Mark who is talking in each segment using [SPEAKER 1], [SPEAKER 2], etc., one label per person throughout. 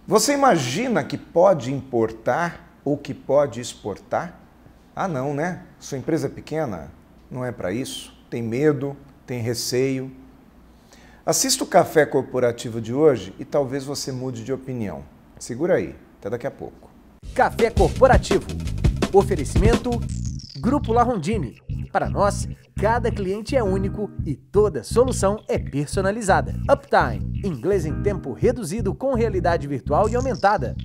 [SPEAKER 1] Você imagina que pode importar ou que pode exportar? Ah, não, né? Sua empresa é pequena? Não é para isso. Tem medo, tem receio. Assista o Café Corporativo de hoje e talvez você mude de opinião. Segura aí, até daqui a pouco.
[SPEAKER 2] Café Corporativo. Oferecimento Grupo La Rondine. Para nós, cada cliente é único e toda solução é personalizada. Uptime, inglês em tempo reduzido com realidade virtual e aumentada.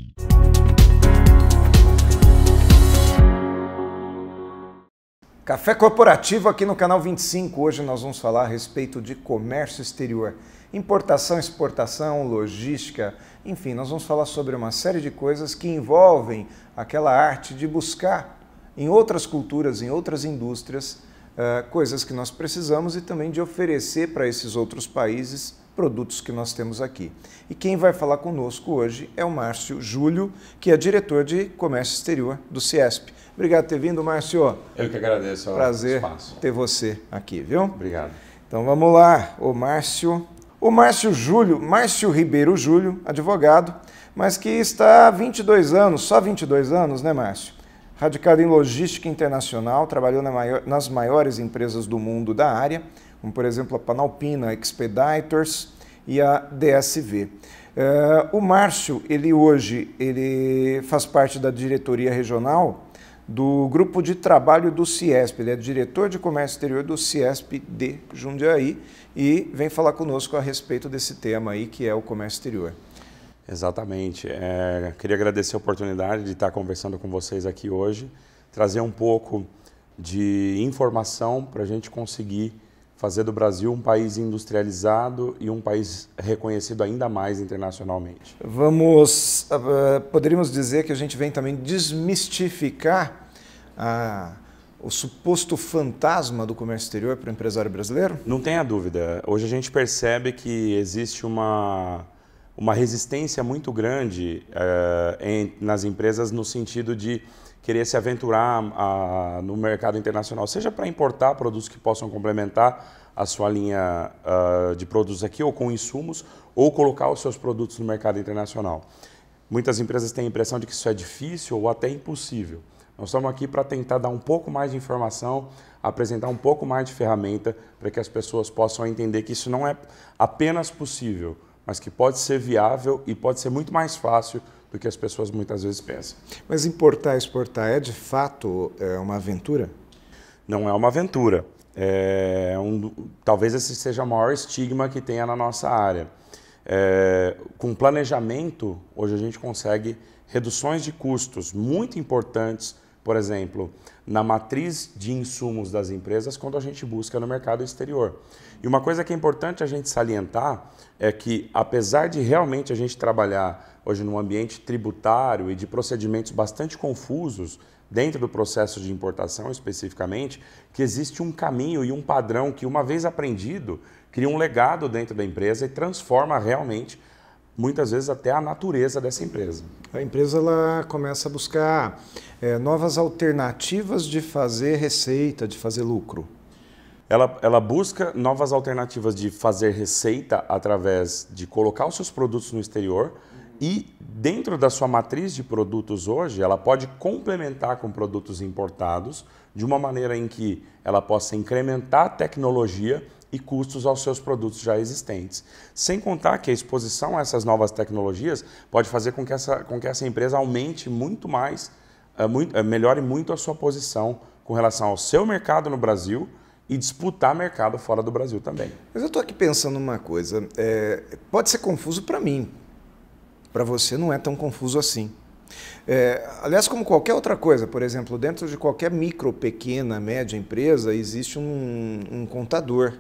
[SPEAKER 1] Café Corporativo aqui no canal 25. Hoje nós vamos falar a respeito de comércio exterior. Importação, exportação, logística, enfim, nós vamos falar sobre uma série de coisas que envolvem aquela arte de buscar em outras culturas, em outras indústrias, coisas que nós precisamos e também de oferecer para esses outros países produtos que nós temos aqui. E quem vai falar conosco hoje é o Márcio Júlio, que é diretor de comércio exterior do CIESP. Obrigado por ter vindo, Márcio.
[SPEAKER 3] Eu que agradeço o espaço.
[SPEAKER 1] Prazer ter você aqui, viu?
[SPEAKER 3] Obrigado.
[SPEAKER 1] Então vamos lá, o Márcio Júlio, Márcio Ribeiro Júlio, advogado, mas que está há 22 anos, só 22 anos, né, Márcio? Radicado em logística internacional, trabalhou nas maiores empresas do mundo da área, como por exemplo a Panalpina, a Expeditors e a DSV. O Márcio, hoje faz parte da diretoria regional do grupo de trabalho do CIESP, ele é diretor de comércio exterior do CIESP de Jundiaí e vem falar conosco a respeito desse tema aí que é o comércio exterior.
[SPEAKER 3] Exatamente. Queria agradecer a oportunidade de estar conversando com vocês aqui hoje, trazer um pouco de informação para a gente conseguir fazer do Brasil um país industrializado e um país reconhecido ainda mais internacionalmente.
[SPEAKER 1] Poderíamos dizer que a gente vem também desmistificar o suposto fantasma do comércio exterior para o empresário brasileiro?
[SPEAKER 3] Não tenha dúvida. Hoje a gente percebe que existe uma resistência muito grande nas empresas no sentido de querer se aventurar no mercado internacional, seja para importar produtos que possam complementar a sua linha de produtos aqui ou com insumos, ou colocar os seus produtos no mercado internacional. Muitas empresas têm a impressão de que isso é difícil ou até impossível. Nós estamos aqui para tentar dar um pouco mais de informação, apresentar um pouco mais de ferramenta para que as pessoas possam entender que isso não é apenas possível, mas que pode ser viável e pode ser muito mais fácil do que as pessoas muitas vezes pensam.
[SPEAKER 1] Mas importar e exportar é de fato uma aventura?
[SPEAKER 3] Não é uma aventura. Talvez esse seja o maior estigma que tenha na nossa área. Com planejamento, hoje a gente consegue reduções de custos muito importantes, por exemplo, na matriz de insumos das empresas quando a gente busca no mercado exterior. E uma coisa que é importante a gente salientar é que, apesar de realmente a gente trabalhar hoje num ambiente tributário e de procedimentos bastante confusos dentro do processo de importação especificamente, que existe um caminho e um padrão que, uma vez aprendido, cria um legado dentro da empresa e transforma realmente, muitas vezes, até a natureza dessa empresa.
[SPEAKER 1] A empresa ela começa a buscar novas alternativas de fazer receita, de fazer lucro.
[SPEAKER 3] Ela busca novas alternativas de fazer receita através de colocar os seus produtos no exterior e, dentro da sua matriz de produtos hoje, ela pode complementar com produtos importados de uma maneira em que ela possa incrementar a tecnologia e custos aos seus produtos já existentes. Sem contar que a exposição a essas novas tecnologias pode fazer com que essa empresa aumente muito mais, melhore muito a sua posição com relação ao seu mercado no Brasil e disputar mercado fora do Brasil também.
[SPEAKER 1] Mas eu estou aqui pensando numa coisa, pode ser confuso para mim, para você não é tão confuso assim. Aliás, como qualquer outra coisa, por exemplo, dentro de qualquer micro, pequena, média empresa, existe um contador,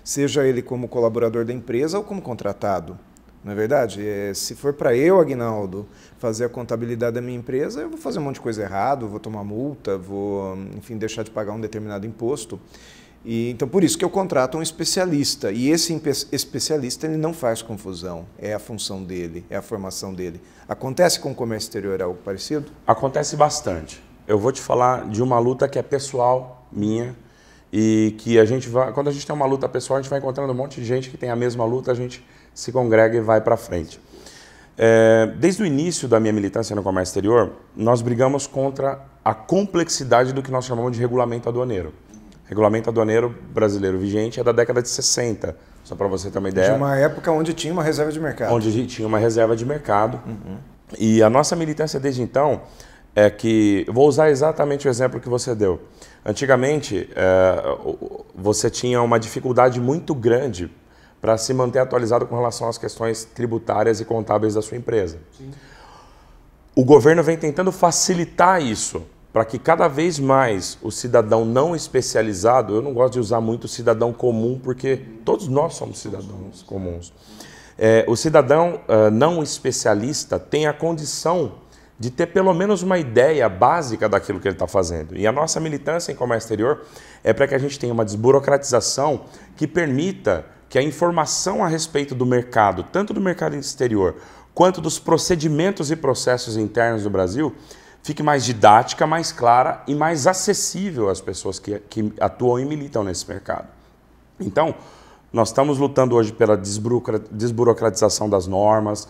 [SPEAKER 1] seja ele como colaborador da empresa ou como contratado. Não é verdade? Se for para eu, Aguinaldo, fazer a contabilidade da minha empresa, eu vou fazer um monte de coisa errada, vou tomar multa, vou, enfim, deixar de pagar um determinado imposto. Então, por isso que eu contrato um especialista. E esse especialista ele não faz confusão. É a função dele, é a formação dele. Acontece com o comércio exterior algo parecido?
[SPEAKER 3] Acontece bastante. Eu vou te falar de uma luta que é pessoal, minha, e que quando a gente tem uma luta pessoal, a gente vai encontrando um monte de gente que tem a mesma luta, a gente se congrega e vai para frente. Desde o início da minha militância no comércio exterior, nós brigamos contra a complexidade do que nós chamamos de regulamento aduaneiro. Regulamento aduaneiro brasileiro vigente é da década de 60, só para você ter uma ideia.
[SPEAKER 1] De uma época onde tinha uma reserva de mercado.
[SPEAKER 3] Onde tinha uma reserva de mercado. E a nossa militância desde então é que... Vou usar exatamente o exemplo que você deu. Antigamente, você tinha uma dificuldade muito grande para se manter atualizado com relação às questões tributárias e contábeis da sua empresa. Sim. O governo vem tentando facilitar isso, para que cada vez mais o cidadão não especializado, eu não gosto de usar muito cidadão comum, porque todos nós somos cidadãos comuns. O cidadão não especialista tem a condição de ter pelo menos uma ideia básica daquilo que ele está fazendo. E a nossa militância em comércio exterior é para que a gente tenha uma desburocratização que permita que a informação a respeito do mercado, tanto do mercado exterior, quanto dos procedimentos e processos internos do Brasil, fique mais didática, mais clara e mais acessível às pessoas que atuam e militam nesse mercado. Então, nós estamos lutando hoje pela desburocratização das normas,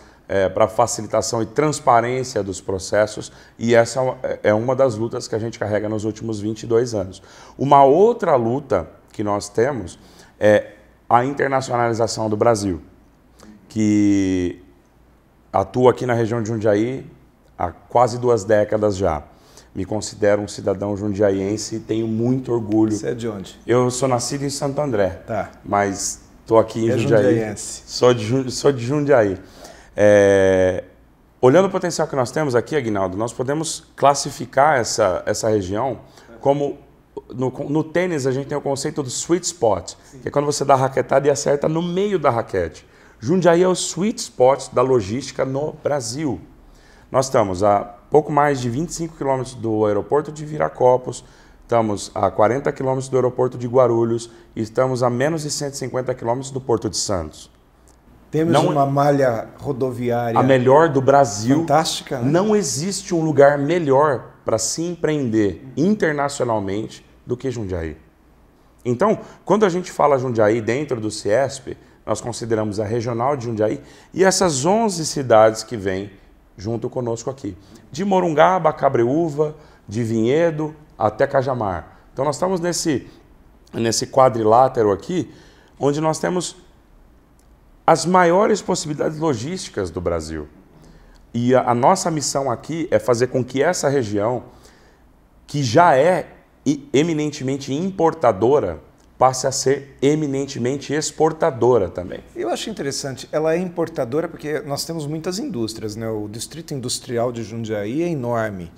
[SPEAKER 3] para facilitação e transparência dos processos, e essa é uma das lutas que a gente carrega nos últimos 22 anos. Uma outra luta que nós temos é a internacionalização do Brasil, que atua aqui na região de Jundiaí há quase 2 décadas já. Me considero um cidadão jundiaiense e tenho muito orgulho.
[SPEAKER 1] Você é de onde?
[SPEAKER 3] Eu sou nascido em Santo André,
[SPEAKER 1] tá,
[SPEAKER 3] mas estou aqui em Jundiaí.
[SPEAKER 1] Jundiaiense.
[SPEAKER 3] Sou de Jundiaí. Olhando o potencial que nós temos aqui, Aguinaldo, nós podemos classificar essa região como... No tênis, a gente tem o conceito do sweet spot, que é quando você dá a raquetada e acerta no meio da raquete. Jundiaí é o sweet spot da logística no Brasil. Nós estamos a pouco mais de 25 quilômetros do aeroporto de Viracopos, estamos a 40 quilômetros do aeroporto de Guarulhos e estamos a menos de 150 quilômetros do Porto de Santos.
[SPEAKER 1] Temos uma malha rodoviária...
[SPEAKER 3] A melhor do Brasil.
[SPEAKER 1] Fantástica, né? Não
[SPEAKER 3] existe um lugar melhor para se empreender internacionalmente do que Jundiaí. Então, quando a gente fala Jundiaí dentro do CIESP, nós consideramos a regional de Jundiaí e essas 11 cidades que vêm junto conosco aqui. De Morungaba, Cabreúva, de Vinhedo até Cajamar. Então nós estamos nesse quadrilátero aqui, onde nós temos as maiores possibilidades logísticas do Brasil. E a nossa missão aqui é fazer com que essa região, que já é eminentemente importadora, passe a ser eminentemente exportadora também.
[SPEAKER 1] Eu acho interessante, ela é importadora porque nós temos muitas indústrias, né? O distrito industrial de Jundiaí é enorme.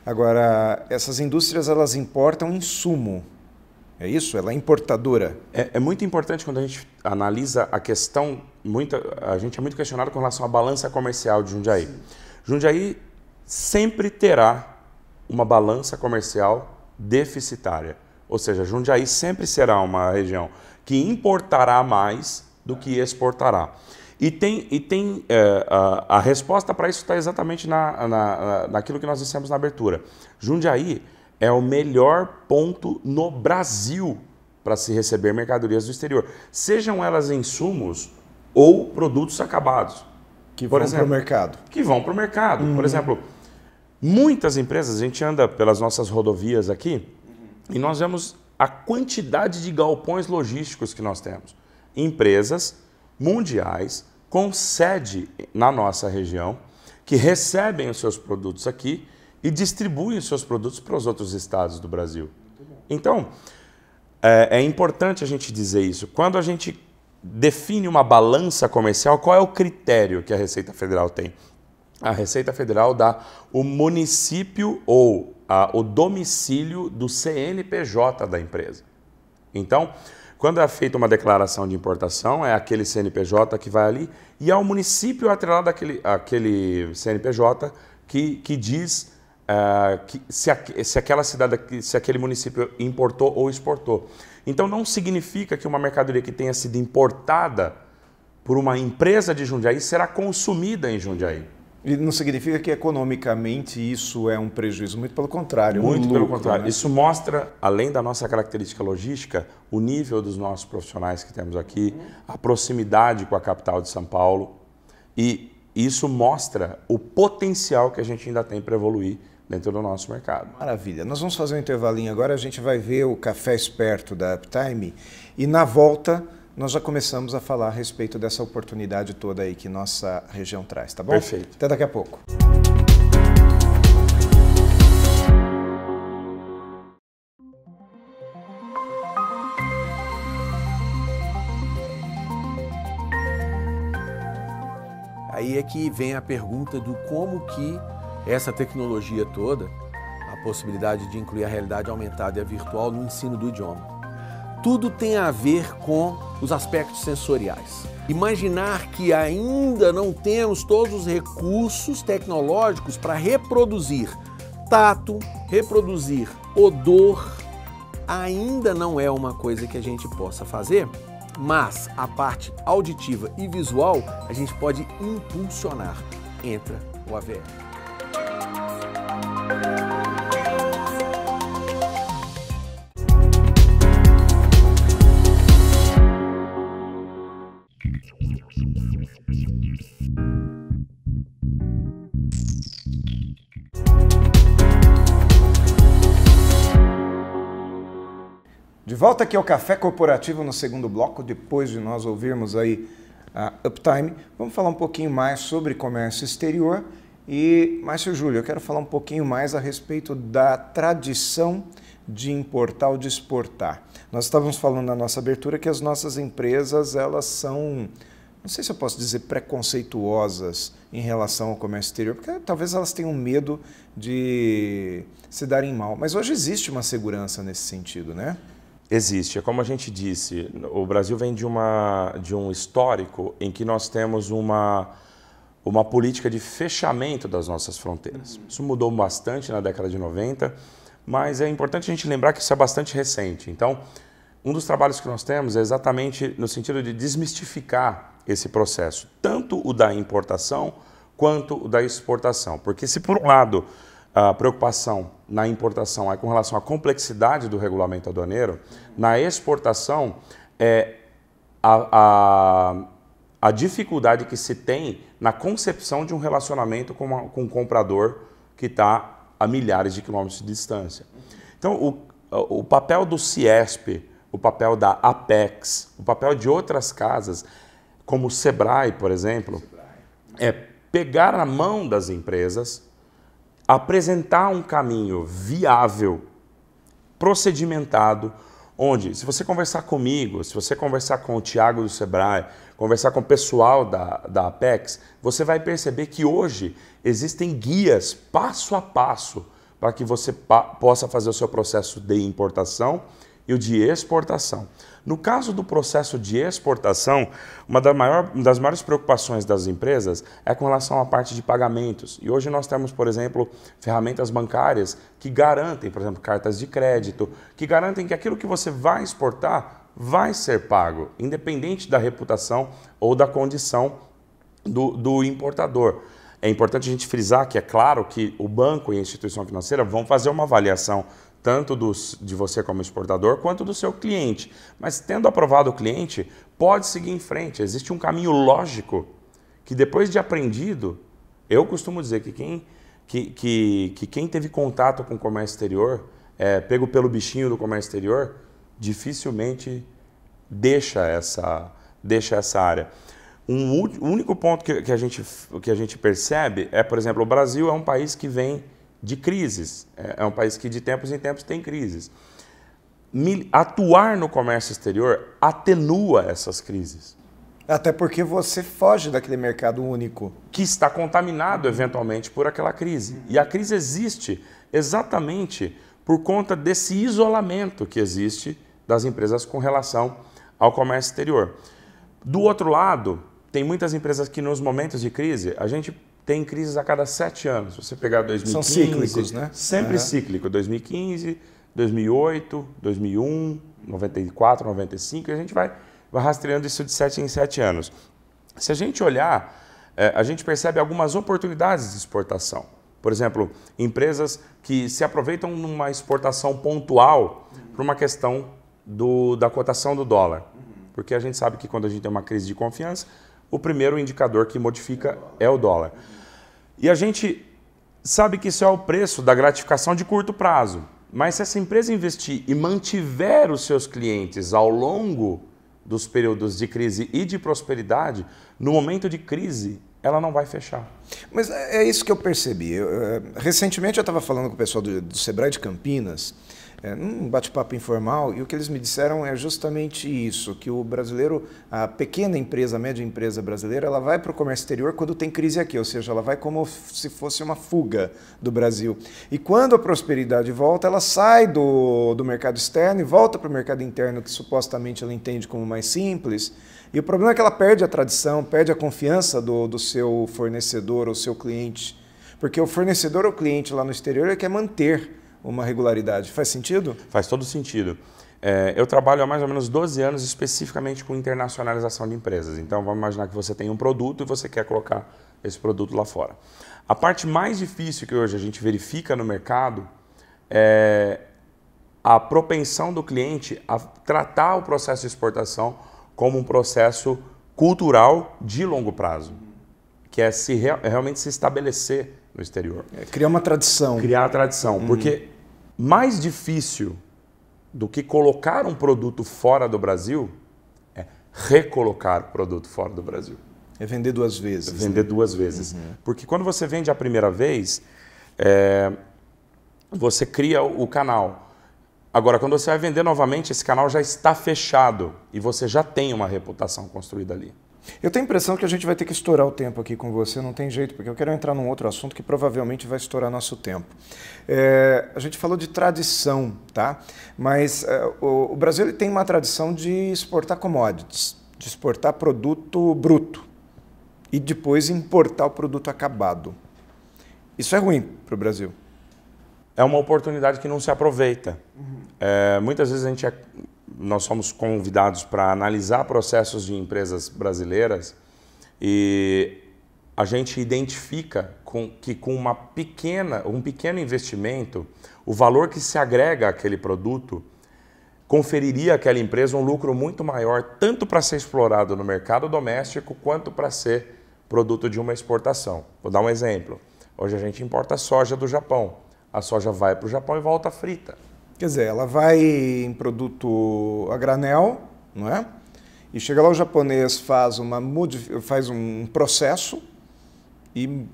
[SPEAKER 1] Agora, essas indústrias, elas importam insumo, é isso? Ela é importadora?
[SPEAKER 3] É muito importante quando a gente analisa a questão, a gente é muito questionado com relação à balança comercial de Jundiaí. Sim. Jundiaí sempre terá uma balança comercial deficitária. Ou seja, Jundiaí sempre será uma região que importará mais do que exportará. A resposta para isso está exatamente naquilo que nós dissemos na abertura. Jundiaí é o melhor ponto no Brasil para se receber mercadorias do exterior, sejam elas insumos ou produtos acabados.
[SPEAKER 1] Que vão para o mercado.
[SPEAKER 3] Que vão para o mercado. Por exemplo, muitas empresas, a gente anda pelas nossas rodovias aqui, e nós vemos a quantidade de galpões logísticos que nós temos. Empresas mundiais com sede na nossa região, que recebem os seus produtos aqui e distribuem os seus produtos para os outros estados do Brasil. Então, é importante a gente dizer isso. Quando a gente define uma balança comercial, qual é o critério que a Receita Federal tem? A Receita Federal dá o município ou o domicílio do CNPJ da empresa. Então, quando é feita uma declaração de importação, é aquele CNPJ que vai ali e é o município atrelado àquele CNPJ que diz se aquela cidade, se aquele município importou ou exportou. Então, não significa que uma mercadoria que tenha sido importada por uma empresa de Jundiaí será consumida em Jundiaí.
[SPEAKER 1] E não significa que economicamente isso é um prejuízo, muito pelo contrário.
[SPEAKER 3] Muito pelo contrário. Né? Isso mostra, além da nossa característica logística, o nível dos nossos profissionais que temos aqui, a proximidade com a capital de São Paulo e isso mostra o potencial que a gente ainda tem para evoluir dentro do nosso mercado.
[SPEAKER 1] Maravilha. Nós vamos fazer um intervalinho agora, a gente vai ver o Café Esperto da Uptime e na volta nós já começamos a falar a respeito dessa oportunidade toda aí que nossa região traz, tá bom?
[SPEAKER 3] Perfeito.
[SPEAKER 1] Até daqui a pouco.
[SPEAKER 4] Aí é que vem a pergunta do como que essa tecnologia toda, a possibilidade de incluir a realidade aumentada e a virtual no ensino do idioma. Tudo tem a ver com os aspectos sensoriais. Imaginar que ainda não temos todos os recursos tecnológicos para reproduzir tato, reproduzir odor, ainda não é uma coisa que a gente possa fazer, mas a parte auditiva e visual a gente pode impulsionar. Entra o AVR.
[SPEAKER 1] De volta aqui ao Café Corporativo no segundo bloco, depois de nós ouvirmos aí a Uptime, vamos falar um pouquinho mais sobre comércio exterior e, Márcio Júlio, eu quero falar um pouquinho mais a respeito da tradição de importar ou de exportar. Nós estávamos falando na nossa abertura que as nossas empresas, elas são, não sei se eu posso dizer preconceituosas em relação ao comércio exterior, porque talvez elas tenham medo de se darem mal, mas hoje existe uma segurança nesse sentido, né?
[SPEAKER 3] Existe. É como a gente disse, o Brasil vem de um histórico em que nós temos uma política de fechamento das nossas fronteiras. Isso mudou bastante na década de 90, mas é importante a gente lembrar que isso é bastante recente. Então, um dos trabalhos que nós temos é exatamente no sentido de desmistificar esse processo, tanto o da importação quanto o da exportação. Porque se, por um lado, a preocupação na importação é com relação à complexidade do regulamento aduaneiro, na exportação é a dificuldade que se tem na concepção de um relacionamento com um comprador que está a milhares de quilômetros de distância. Então, o papel do CIESP, o papel da Apex, o papel de outras casas, como o Sebrae, por exemplo, é pegar a mão das empresas, apresentar um caminho viável, procedimentado, onde, se você conversar comigo, se você conversar com o Thiago do Sebrae, conversar com o pessoal da Apex, você vai perceber que hoje existem guias passo a passo para que você possa fazer o seu processo de importação e o de exportação. No caso do processo de exportação, uma das maiores preocupações das empresas é com relação à parte de pagamentos. E hoje nós temos, por exemplo, ferramentas bancárias que garantem, por exemplo, cartas de crédito, que garantem que aquilo que você vai exportar vai ser pago, independente da reputação ou da condição do importador. É importante a gente frisar que é claro que o banco e a instituição financeira vão fazer uma avaliação tanto de você como exportador, quanto do seu cliente. Mas tendo aprovado o cliente, pode seguir em frente. Existe um caminho lógico que depois de aprendido, eu costumo dizer que quem teve contato com o comércio exterior, pego pelo bichinho do comércio exterior, dificilmente deixa essa área. O único ponto que a gente percebe é, por exemplo, o Brasil é um país que vem de crises, é um país que de tempos em tempos tem crises. Atuar no comércio exterior atenua essas crises.
[SPEAKER 1] Até porque você foge daquele mercado único.
[SPEAKER 3] Que está contaminado eventualmente por aquela crise. E a crise existe exatamente por conta desse isolamento que existe das empresas com relação ao comércio exterior. Do outro lado, tem muitas empresas que nos momentos de crise, a gente tem crises a cada 7 anos. Se você pegar 2015...
[SPEAKER 1] São cíclicos, né?
[SPEAKER 3] Sempre cíclico. 2015, 2008, 2001, 94, 95, e a gente vai rastreando isso de 7 em 7 anos. Se a gente olhar, a gente percebe algumas oportunidades de exportação. Por exemplo, empresas que se aproveitam numa exportação pontual para uma questão da cotação do dólar. Porque a gente sabe que quando a gente tem uma crise de confiança, o primeiro indicador que modifica é o dólar. E a gente sabe que isso é o preço da gratificação de curto prazo. Mas se essa empresa investir e mantiver os seus clientes ao longo dos períodos de crise e de prosperidade, no momento de crise, ela não vai fechar.
[SPEAKER 1] Mas é isso que eu percebi. Recentemente eu estava falando com o pessoal do Sebrae de Campinas, num bate-papo informal, e o que eles me disseram é justamente isso, que o brasileiro, a pequena empresa, a média empresa brasileira, ela vai para o comércio exterior quando tem crise aqui, ou seja, ela vai como se fosse uma fuga do Brasil. E quando a prosperidade volta, ela sai do mercado externo e volta para o mercado interno, que supostamente ela entende como mais simples. E o problema é que ela perde a tradição, perde a confiança do seu fornecedor ou seu cliente. Porque o fornecedor ou cliente lá no exterior ele quer manter uma regularidade. Faz sentido?
[SPEAKER 3] Faz todo sentido. Eu trabalho há mais ou menos 12 anos especificamente com internacionalização de empresas. Então, vamos imaginar que você tem um produto e você quer colocar esse produto lá fora. A parte mais difícil que hoje a gente verifica no mercado é a propensão do cliente a tratar o processo de exportação como um processo cultural de longo prazo, que é realmente se estabelecer no exterior.
[SPEAKER 1] Criar uma tradição.
[SPEAKER 3] Criar a tradição, porque mais difícil do que colocar um produto fora do Brasil é recolocar o produto fora do Brasil.
[SPEAKER 1] É vender duas vezes.
[SPEAKER 3] Vender duas vezes. Porque quando você vende a primeira vez, você cria o canal. Agora, quando você vai vender novamente, esse canal já está fechado e você já tem uma reputação construída ali.
[SPEAKER 1] Eu tenho a impressão que a gente vai ter que estourar o tempo aqui com você, não tem jeito, porque eu quero entrar num outro assunto que provavelmente vai estourar nosso tempo. A gente falou de tradição, tá? Mas o Brasil ele tem uma tradição de exportar commodities, de exportar produto bruto e depois importar o produto acabado. Isso é ruim para o Brasil.
[SPEAKER 3] É uma oportunidade que não se aproveita. Muitas vezes nós somos convidados para analisar processos de empresas brasileiras e a gente identifica que com um pequeno investimento, o valor que se agrega àquele produto conferiria àquela empresa um lucro muito maior, tanto para ser explorado no mercado doméstico, quanto para ser produto de uma exportação. Vou dar um exemplo. Hoje a gente importa soja do Japão. A soja vai para o Japão e volta frita.
[SPEAKER 1] Quer dizer, ela vai em produto a granel, não é? E chega lá o japonês, faz um processo e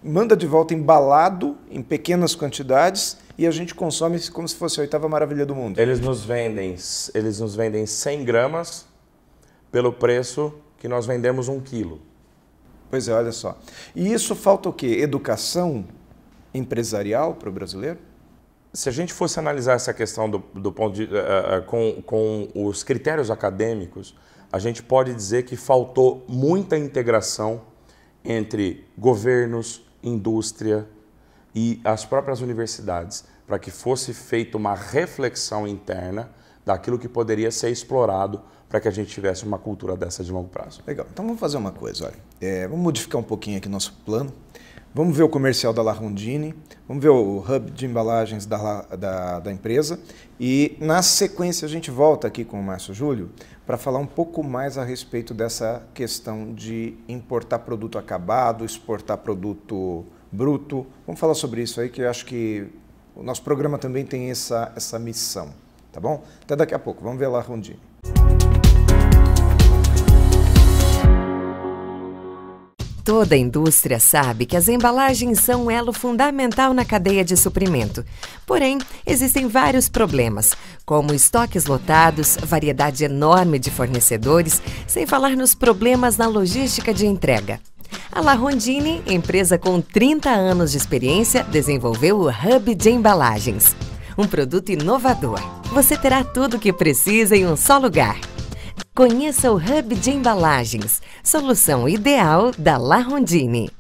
[SPEAKER 1] manda de volta embalado em pequenas quantidades e a gente consome como se fosse a oitava maravilha do mundo.
[SPEAKER 3] Eles nos vendem 100 gramas pelo preço que nós vendemos 1 quilo.
[SPEAKER 1] Pois é, olha só. E isso falta o quê? Educação empresarial para o brasileiro?
[SPEAKER 3] Se a gente fosse analisar essa questão do ponto de, com os critérios acadêmicos, a gente pode dizer que faltou muita integração entre governos, indústria e as próprias universidades, para que fosse feita uma reflexão interna daquilo que poderia ser explorado para que a gente tivesse uma cultura dessa de longo prazo.
[SPEAKER 1] Legal. Então vamos fazer uma coisa, olha. Vamos modificar um pouquinho aqui nosso plano. Vamos ver o comercial da La Rondini, vamos ver o hub de embalagens da empresa e, na sequência, a gente volta aqui com o Márcio Júlio para falar um pouco mais a respeito dessa questão de importar produto acabado, exportar produto bruto. Vamos falar sobre isso aí, que eu acho que o nosso programa também tem essa missão, tá bom? Até daqui a pouco, vamos ver a La Rondini.
[SPEAKER 5] Toda a indústria sabe que as embalagens são um elo fundamental na cadeia de suprimento. Porém, existem vários problemas, como estoques lotados, variedade enorme de fornecedores, sem falar nos problemas na logística de entrega. A La Rondini, empresa com 30 anos de experiência, desenvolveu o Hub de Embalagens. Um produto inovador. Você terá tudo o que precisa em um só lugar. Conheça o Hub de Embalagens, solução ideal da La Rondini.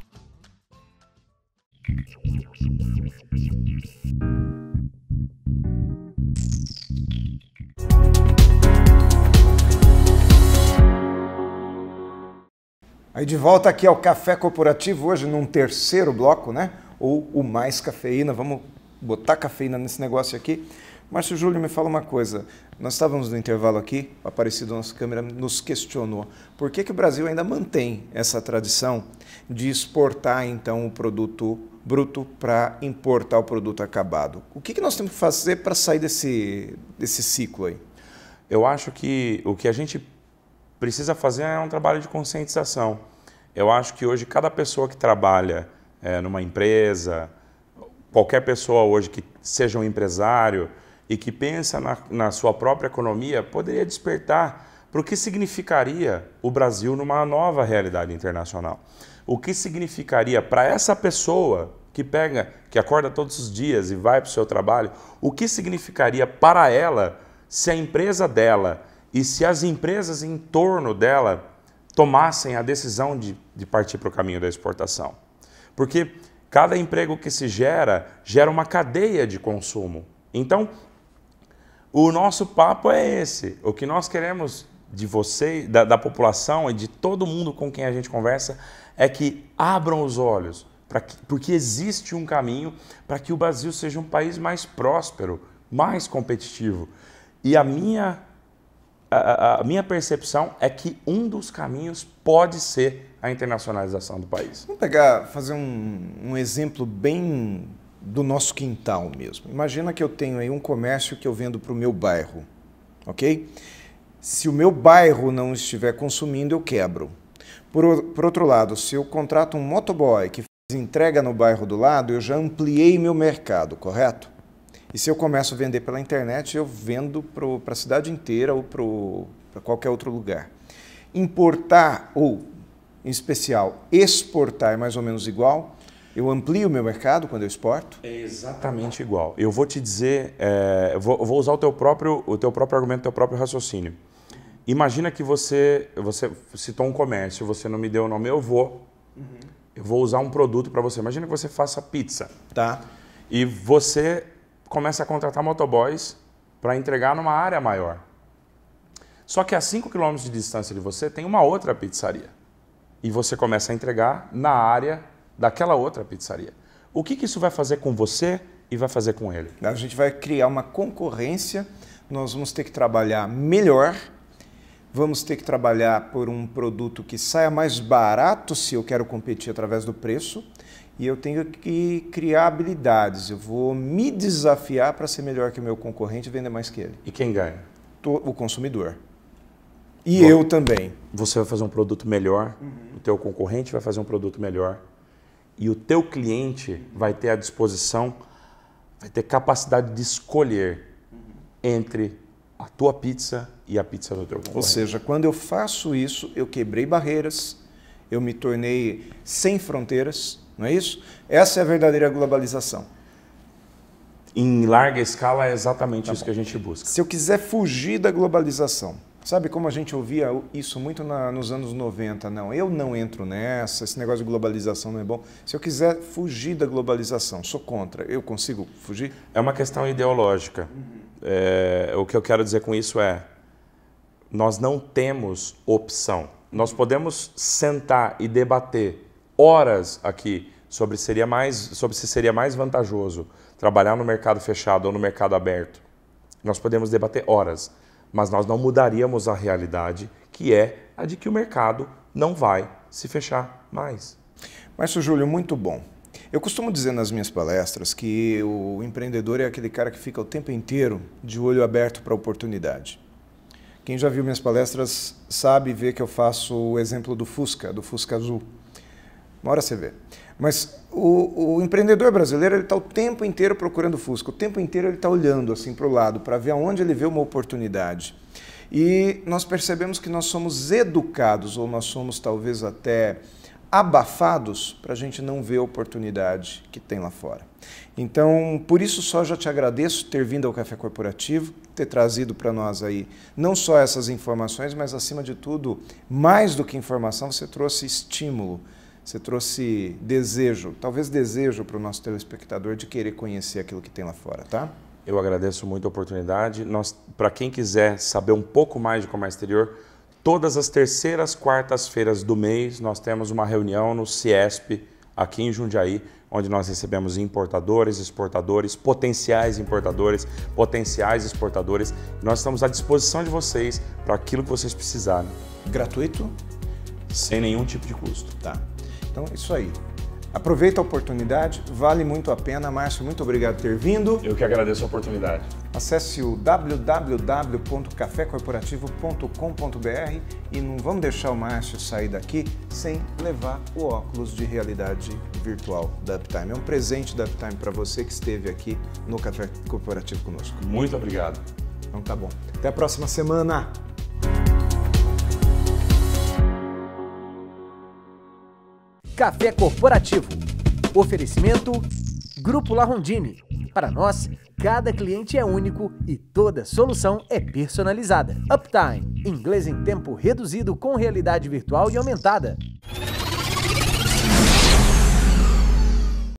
[SPEAKER 1] Aí de volta aqui ao Café Corporativo, hoje num terceiro bloco, né? Ou o mais cafeína, vamos botar cafeína nesse negócio aqui, Márcio Júlio, me fala uma coisa. Nós estávamos no intervalo aqui, o Aparecido, nossa câmera, nos questionou por que o Brasil ainda mantém essa tradição de exportar, então, o produto bruto para importar o produto acabado. O que nós temos que fazer para sair desse ciclo aí?
[SPEAKER 3] Eu acho que o que a gente precisa fazer é um trabalho de conscientização. Eu acho que hoje cada pessoa que trabalha numa empresa, qualquer pessoa hoje que seja um empresário e que pensa na sua própria economia, poderia despertar para o que significaria o Brasil numa nova realidade internacional. O que significaria para essa pessoa que acorda todos os dias e vai para o seu trabalho, o que significaria para ela se a empresa dela e se as empresas em torno dela tomassem a decisão de partir para o caminho da exportação. Porque cada emprego que se gera uma cadeia de consumo. Então, o nosso papo é esse. O que nós queremos de você, da população e de todo mundo com quem a gente conversa é que abram os olhos, porque existe um caminho para que o Brasil seja um país mais próspero, mais competitivo. E a minha percepção é que um dos caminhos pode ser a internacionalização do país.
[SPEAKER 1] Vamos fazer um exemplo bem do nosso quintal mesmo. Imagina que eu tenho aí um comércio que eu vendo para o meu bairro, ok? Se o meu bairro não estiver consumindo, eu quebro. Por outro lado, se eu contrato um motoboy que faz entrega no bairro do lado, eu já ampliei meu mercado, correto? E se eu começo a vender pela internet, eu vendo para a cidade inteira ou para qualquer outro lugar. Importar, ou, em especial, exportar é mais ou menos igual. Eu amplio o meu mercado quando eu exporto?
[SPEAKER 3] É exatamente igual. Eu vou te dizer, vou usar o teu próprio argumento, o teu próprio raciocínio. Imagina que você citou um comércio, você não me deu o nome, eu vou usar um produto para você. Imagina que você faça pizza.
[SPEAKER 1] Tá.
[SPEAKER 3] E você começa a contratar motoboys para entregar numa área maior. Só que a 5 km de distância de você tem uma outra pizzaria. E você começa a entregar na área daquela outra pizzaria. O que isso vai fazer com você e vai fazer com ele?
[SPEAKER 1] A gente vai criar uma concorrência, nós vamos ter que trabalhar melhor, vamos ter que trabalhar por um produto que saia mais barato se eu quero competir através do preço, e eu tenho que criar habilidades, eu vou me desafiar para ser melhor que o meu concorrente e vender mais que ele.
[SPEAKER 3] E quem ganha?
[SPEAKER 1] O consumidor. E eu também.
[SPEAKER 3] Você vai fazer um produto melhor, o teu concorrente vai fazer um produto melhor, e o teu cliente vai ter à disposição, vai ter capacidade de escolher entre a tua pizza e a pizza do teu concorrente.
[SPEAKER 1] Ou seja, quando eu faço isso, eu quebrei barreiras, eu me tornei sem fronteiras, não é isso? Essa é a verdadeira globalização.
[SPEAKER 3] Em larga escala é exatamente isso que a gente busca.
[SPEAKER 1] Se eu quiser fugir da globalização, sabe como a gente ouvia isso muito nos anos 90? Não, eu não entro nessa, esse negócio de globalização não é bom. Se eu quiser fugir da globalização, sou contra, eu consigo fugir?
[SPEAKER 3] É uma questão ideológica. O que eu quero dizer com isso é, nós não temos opção. Nós podemos sentar e debater horas aqui sobre se seria mais vantajoso trabalhar no mercado fechado ou no mercado aberto. Nós podemos debater horas, mas nós não mudaríamos a realidade, que é a de que o mercado não vai se fechar mais.
[SPEAKER 1] Márcio Júlio, muito bom. Eu costumo dizer nas minhas palestras que o empreendedor é aquele cara que fica o tempo inteiro de olho aberto para a oportunidade. Quem já viu minhas palestras sabe ver que eu faço o exemplo do Fusca Azul. Uma hora você vê. Mas o empreendedor brasileiro está o tempo inteiro procurando Fusca, o tempo inteiro ele está olhando assim para o lado, para ver aonde ele vê uma oportunidade. E nós percebemos que nós somos educados, ou nós somos talvez até abafados para a gente não ver a oportunidade que tem lá fora. Então, por isso só já te agradeço ter vindo ao Café Corporativo, ter trazido para nós aí não só essas informações, mas acima de tudo, mais do que informação, você trouxe estímulo, você trouxe desejo, talvez desejo para o nosso telespectador de querer conhecer aquilo que tem lá fora, tá?
[SPEAKER 3] Eu agradeço muito a oportunidade. Para quem quiser saber um pouco mais de comércio exterior, todas as terceiras quartas-feiras do mês nós temos uma reunião no CIESP, aqui em Jundiaí, onde nós recebemos importadores, exportadores, potenciais exportadores. Nós estamos à disposição de vocês para aquilo que vocês precisarem.
[SPEAKER 1] Gratuito?
[SPEAKER 3] Sem nenhum tipo de custo.
[SPEAKER 1] Tá. Então, isso aí. Aproveita a oportunidade, vale muito a pena. Márcio, muito obrigado por ter vindo.
[SPEAKER 3] Eu que agradeço a oportunidade.
[SPEAKER 1] Acesse o www.cafecorporativo.com.br e não vamos deixar o Márcio sair daqui sem levar o óculos de realidade virtual da Uptime. É um presente da Uptime para você que esteve aqui no Café Corporativo conosco.
[SPEAKER 3] Muito obrigado.
[SPEAKER 1] Então tá bom. Até a próxima semana.
[SPEAKER 2] Café Corporativo. Oferecimento Grupo La Rondine. Para nós, cada cliente é único e toda solução é personalizada. Uptime. Inglês em tempo reduzido com realidade virtual e aumentada.